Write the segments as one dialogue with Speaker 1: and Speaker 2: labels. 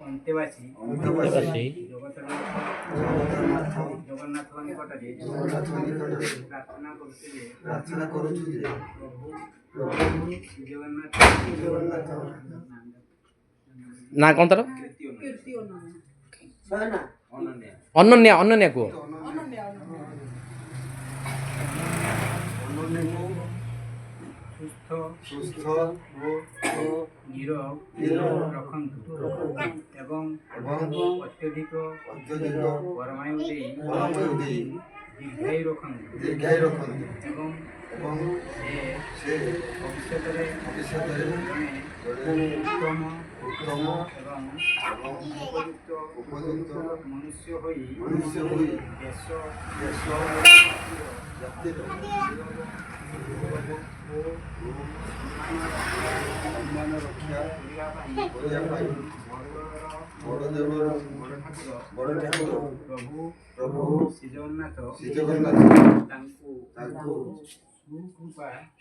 Speaker 1: ଅନ୍ତେବାସୀ
Speaker 2: ଅନ୍ତେବାସୀ
Speaker 1: ଜଗନ୍ନାଥଙ୍କ ନିକଟରେ ପ୍ରାର୍ଥନା କରୁଛୁ ଯେ ପ୍ରଭୁ ଜଗନ୍ନାଥ
Speaker 2: ନା କ'ଣ ତାର ଅନନ୍ୟା ଅନନ୍ୟା କୁହ।
Speaker 1: ସୁସ୍ଥ ଓ ନିରୋଗ ରଖନ୍ତୁ ଏବଂ ଅତ୍ୟଧିକ ପରମାୟୁ ଦେଇ ଦୀର୍ଘାୟୁ ରଖନ୍ତୁ ଏବଂ ସେ ଭବିଷ୍ୟତରେ ଜଣେ ଉତ୍ତମ ଏବଂ ଉପଯୁକ୍ତ ମନୁଷ୍ୟ ହୋଇ ଦେଶ ଜାତିର ସମ୍ମାନ ରକ୍ଷା କରିବା ପାଇଁ ବଡ଼ ଠାକୁର ପ୍ରଭୁ ଶ୍ରୀଜଗନ୍ନାଥ ତାଙ୍କୁ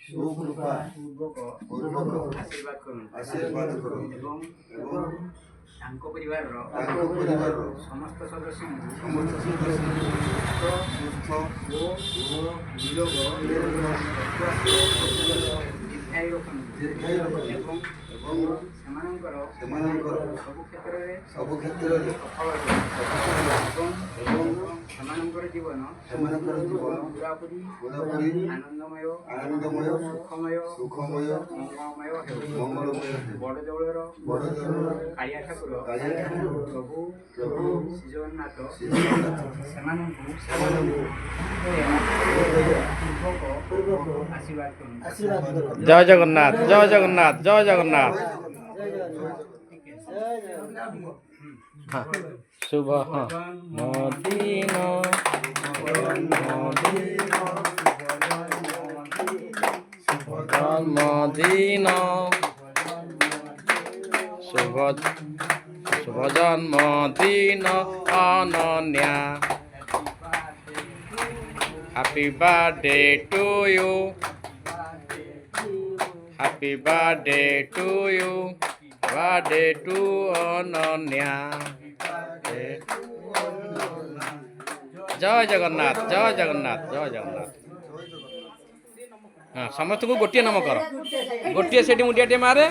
Speaker 1: ସୁକୃପା ପୂର୍ବକ ଆଶୀର୍ବାଦ କରନ୍ତୁ ଏବଂ ତାଙ୍କ ପରିବାରର ସମସ୍ତ ସଦସ୍ୟଙ୍କୁ ସୁସ୍ଥ ଓ ନିରୋଗ ଦୀର୍ଘାୟୁ ରଖନ୍ତୁ ଏବଂ ସେମାନଙ୍କର ସବୁ କ୍ଷେତ୍ରରେ ଏବଂ ସେମାନଙ୍କର ଜୀବନ ପୁରାପୁରି ଆନନ୍ଦମୟ ସୁଖମୟ ମଙ୍ଗଳମୟ ବଡ଼ ଦେଉଳର କାଳିଆ ଠାକୁର ପ୍ରଭୁ ଶ୍ରୀଜଗନ୍ନାଥ ସେମାନଙ୍କୁ ଆଶୀର୍ବାଦ କରନ୍ତୁ।
Speaker 2: ଜୟ ଜଗନ୍ନାଥ ଜୟ ଜଗନ୍ନାଥ ଜୟ ଜଗନ୍ନାଥ। शुभ जन्मदिन शुभ जन्मदिन Ananya. Happy birthday to you, happy birthday to you, birthday to Ananya. जय जगन्नाथ जय जगन्नाथ जय जगन्नाथ। हाँ समस्त को गोटे नम कर, गोटे सेठी मुटिया टे मारे।